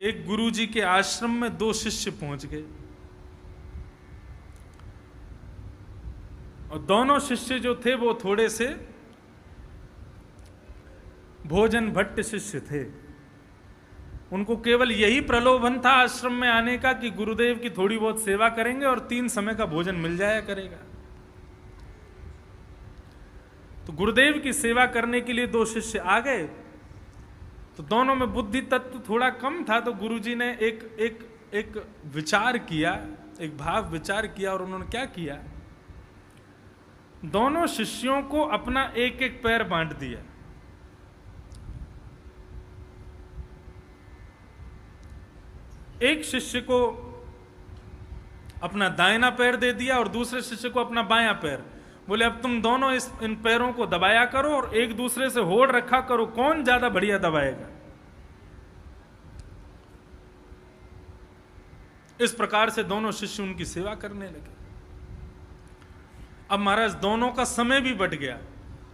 एक गुरुजी के आश्रम में दो शिष्य पहुंच गए और दोनों शिष्य जो थे वो थोड़े से भोजन भट्ट शिष्य थे। उनको केवल यही प्रलोभन था आश्रम में आने का कि गुरुदेव की थोड़ी बहुत सेवा करेंगे और 3 समय का भोजन मिल जाया करेगा। तो गुरुदेव की सेवा करने के लिए दो शिष्य आ गए। तो दोनों में बुद्धि तत्व थोड़ा कम था, तो गुरुजी ने एक विचार किया, एक भाव विचार किया। और उन्होंने क्या किया, दोनों शिष्यों को अपना एक एक पैर बांट दिया। एक शिष्य को अपना दाहिना पैर दे दिया और दूसरे शिष्य को अपना बायां पैर। बोले अब तुम दोनों इन पैरों को दबाया करो और एक दूसरे से होड़ रखा करो, कौन ज्यादा बढ़िया दबाएगा। इस प्रकार से दोनों शिष्य उनकी सेवा करने लगे। अब महाराज दोनों का समय भी बढ़ गया।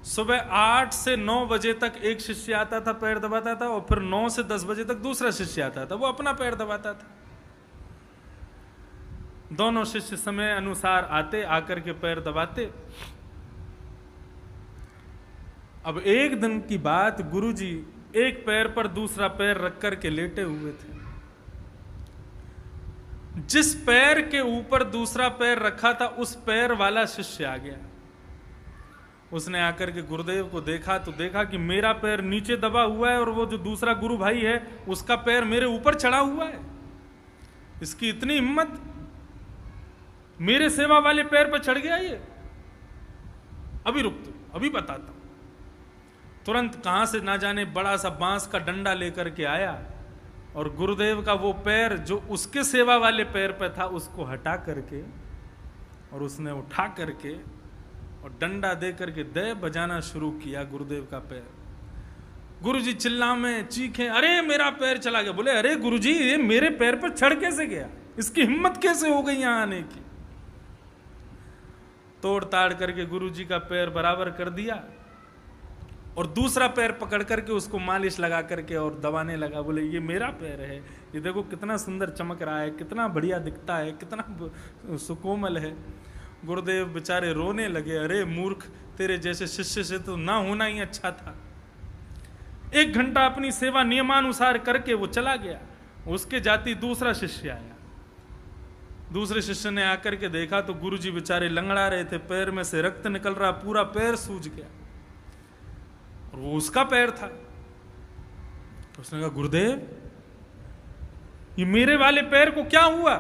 सुबह 8 से 9 बजे तक एक शिष्य आता था, पैर दबाता था, और फिर 9 से 10 बजे तक दूसरा शिष्य आता था, वो अपना पैर दबाता था। दोनों शिष्य समय अनुसार आते, आकर के पैर दबाते। अब एक दिन की बात, गुरुजी एक पैर पर दूसरा पैर रख कर के लेटे हुए थे। जिस पैर के ऊपर दूसरा पैर रखा था उस पैर वाला शिष्य आ गया। उसने आकर के गुरुदेव को देखा तो देखा कि मेरा पैर नीचे दबा हुआ है और वो जो दूसरा गुरु भाई है उसका पैर मेरे ऊपर चढ़ा हुआ है। इसकी इतनी हिम्मत, मेरे सेवा वाले पैर पर चढ़ गया ये। अभी रुक दो, अभी बताता हूं। तुरंत कहां से ना जाने बड़ा सा बांस का डंडा लेकर के आया और गुरुदेव का वो पैर जो उसके सेवा वाले पैर पर था उसको हटा करके और उसने उठा करके और डंडा दे करके दे बजाना शुरू किया गुरुदेव का पैर। गुरुजी चिल्लाए, चीखे, अरे मेरा पैर चला गया। बोले अरे गुरुजी ये मेरे पैर पर चढ़ कैसे गया, इसकी हिम्मत कैसे हो गई यहां आने की। तोड़ ताड़ करके गुरुजी का पैर बराबर कर दिया और दूसरा पैर पकड़ करके उसको मालिश लगा करके और दबाने लगा। बोले ये मेरा पैर है, ये देखो कितना सुंदर चमक रहा है, कितना बढ़िया दिखता है, कितना सुकोमल है। गुरुदेव बेचारे रोने लगे, अरे मूर्ख, तेरे जैसे शिष्य से तो ना होना ही अच्छा था। 1 घंटा अपनी सेवा नियमानुसार करके वो चला गया। उसके जाति दूसरा शिष्य आया। दूसरे शिष्य ने आकर के देखा तो गुरुजी बेचारे लंगड़ा रहे थे, पैर में से रक्त निकल रहा, पूरा पैर सूज गया और वो उसका पैर था। तो उसने कहा गुरुदेव ये मेरे वाले पैर को क्या हुआ,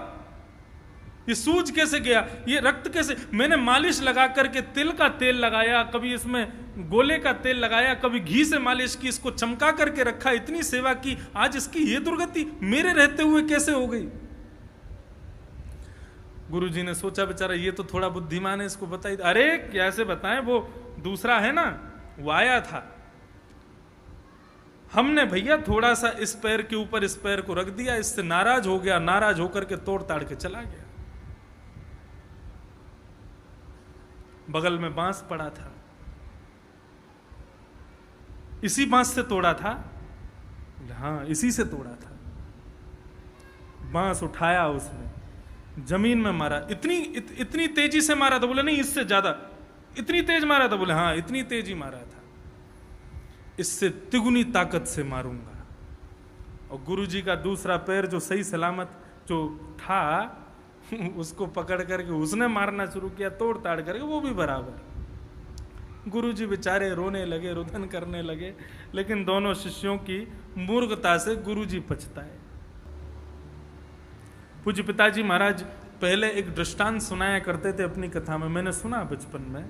ये सूज कैसे गया, ये रक्त कैसे। मैंने मालिश लगा करके तिल का तेल लगाया, कभी इसमें गोले का तेल लगाया, कभी घी से मालिश की, इसको चमका करके रखा, इतनी सेवा की, आज इसकी ये दुर्गति मेरे रहते हुए कैसे हो गई। गुरुजी ने सोचा बेचारा ये तो थोड़ा बुद्धिमान है, इसको बताइए। अरे कैसे बताएं, वो दूसरा है ना, वो आया था, हमने भैया थोड़ा सा इस पैर के ऊपर इस पैर को रख दिया, इससे नाराज हो गया, नाराज होकर के तोड़ ताड़ के चला गया। बगल में बांस पड़ा था, इसी बांस से तोड़ा था। हाँ इसी से तोड़ा था। बांस उठाया, उसने जमीन में मारा, इतनी तेजी से मारा था। बोले नहीं इससे ज्यादा, इतनी तेज मारा था। बोले हाँ इतनी तेजी मारा था, इससे तिगुनी ताकत से मारूंगा। और गुरुजी का दूसरा पैर जो सही सलामत जो था उसको पकड़ करके उसने मारना शुरू किया, तोड़ ताड़ करके, वो भी बराबर। गुरुजी बेचारे रोने लगे, रुदन करने लगे। लेकिन दोनों शिष्यों की मूर्खता से गुरुजी पछताए। पूज्य पिताजी महाराज पहले एक दृष्टांत सुनाया करते थे अपनी कथा में, मैंने सुना बचपन में।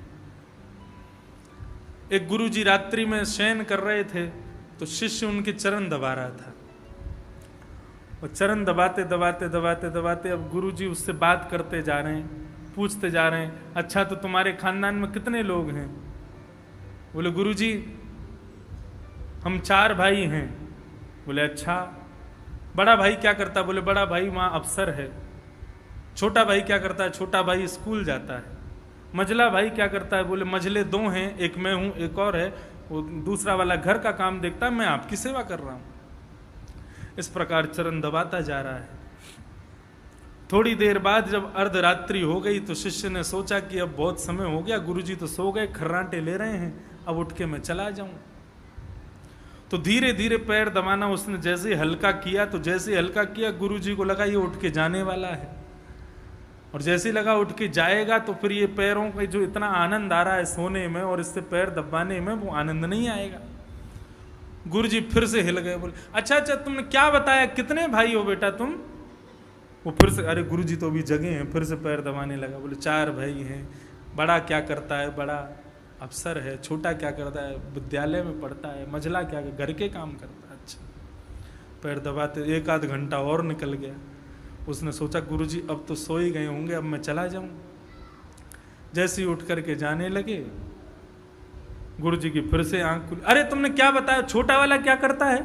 एक गुरुजी रात्रि में शयन कर रहे थे तो शिष्य उनके चरण दबा रहा था और चरण दबाते दबाते दबाते दबाते अब गुरुजी उससे बात करते जा रहे हैं, पूछते जा रहे हैं, अच्छा तो तुम्हारे खानदान में कितने लोग हैं। बोले गुरुजी हम 4 भाई हैं। बोले अच्छा, बड़ा भाई क्या करता है। बोले बड़ा भाई वहां अफसर है। छोटा भाई क्या करता है। छोटा भाई स्कूल जाता है। मझला भाई क्या करता है। बोले मझले 2 हैं, एक मैं हूं, एक और है, वो दूसरा वाला घर का काम देखता है, मैं आपकी सेवा कर रहा हूं। इस प्रकार चरण दबाता जा रहा है। थोड़ी देर बाद जब अर्धरात्रि हो गई तो शिष्य ने सोचा कि अब बहुत समय हो गया, गुरुजी तो सो गए, खर्राटे ले रहे हैं, अब उठ के मैं चला जाऊं। तो धीरे धीरे पैर दबाना उसने जैसे ही हल्का किया, तो जैसे ही हल्का किया गुरुजी को लगा ये उठ के जाने वाला है, और जैसे ही लगा उठ के जाएगा तो फिर ये पैरों का जो इतना आनंद आ रहा है सोने में और इससे पैर दबाने में, वो आनंद नहीं आएगा। गुरुजी फिर से हिल गए, बोले अच्छा अच्छा तुमने क्या बताया, कितने भाई हो बेटा तुम? वो फिर से, अरे गुरुजी तो अभी जगे हैं, फिर से पैर दबाने लगा, बोले 4 भाई हैं। बड़ा क्या करता है? बड़ा अफसर है। छोटा क्या करता है? विद्यालय में पढ़ता है। मझला क्या, घर के काम करता है। अच्छा। पैर दबाते 1 आध घंटा और निकल गया। उसने सोचा गुरुजी अब तो सो ही गए होंगे, अब मैं चला जाऊं। जैसे ही उठ करके जाने लगे, गुरुजी की फिर से आंख खुली, अरे तुमने क्या बताया, छोटा वाला क्या करता है?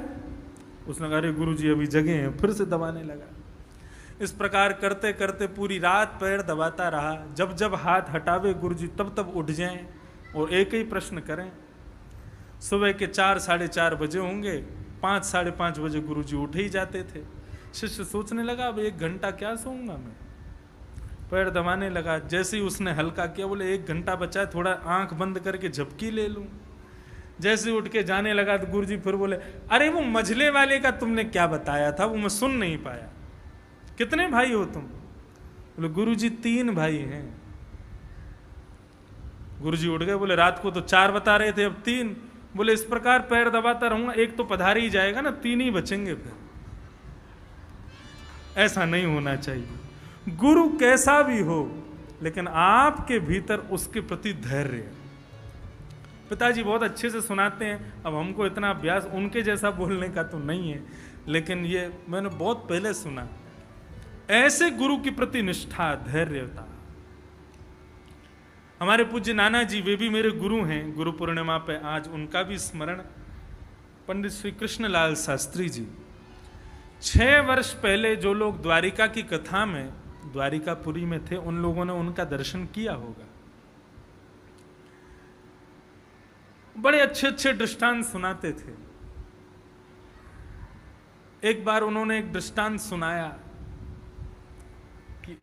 उसने कहा अरे गुरुजी अभी जगे हैं, फिर से दबाने लगा। इस प्रकार करते करते पूरी रात पैर दबाता रहा। जब जब हाथ हटावे गुरुजी तब तब उठ जाएं और एक ही प्रश्न करें। सुबह के 4 साढ़े 4 बजे होंगे, 5 साढ़े 5 बजे गुरुजी उठ ही जाते थे। शिष्य सोचने लगा अब 1 घंटा क्या सोऊंगा मैं। पैर दबाने लगा, जैसे ही उसने हल्का किया बोले 1 घंटा बचा है, थोड़ा आंख बंद करके झपकी ले लूं। जैसे ही उठ के जाने लगा तो गुरुजी फिर बोले अरे वो मझले वाले का तुमने क्या बताया था, वो मैं सुन नहीं पाया। कितने भाई हो तुम? बोले गुरुजी 3 भाई हैं। गुरुजी उठ गए, बोले रात को तो 4 बता रहे थे, अब 3। बोले इस प्रकार पैर दबाता रहूंगा, एक तो पधार ही जाएगा ना, 3 ही बचेंगे फिर। ऐसा नहीं होना चाहिए। गुरु कैसा भी हो, लेकिन आपके भीतर उसके प्रति धैर्य है। पिताजी बहुत अच्छे से सुनाते हैं, अब हमको इतना अभ्यास उनके जैसा बोलने का तो नहीं है, लेकिन ये मैंने बहुत पहले सुना। ऐसे गुरु के प्रति निष्ठा, धैर्यता। हमारे पूज्य नाना जी, वे भी मेरे गुरु हैं। गुरु पूर्णिमा पे आज उनका भी स्मरण। पंडित श्री कृष्णलाल शास्त्री जी, 6 वर्ष पहले जो लोग द्वारिका की कथा में द्वारिकापुरी में थे, उन लोगों ने उनका दर्शन किया होगा। बड़े अच्छे अच्छे दृष्टांत सुनाते थे। एक बार उन्होंने एक दृष्टांत सुनाया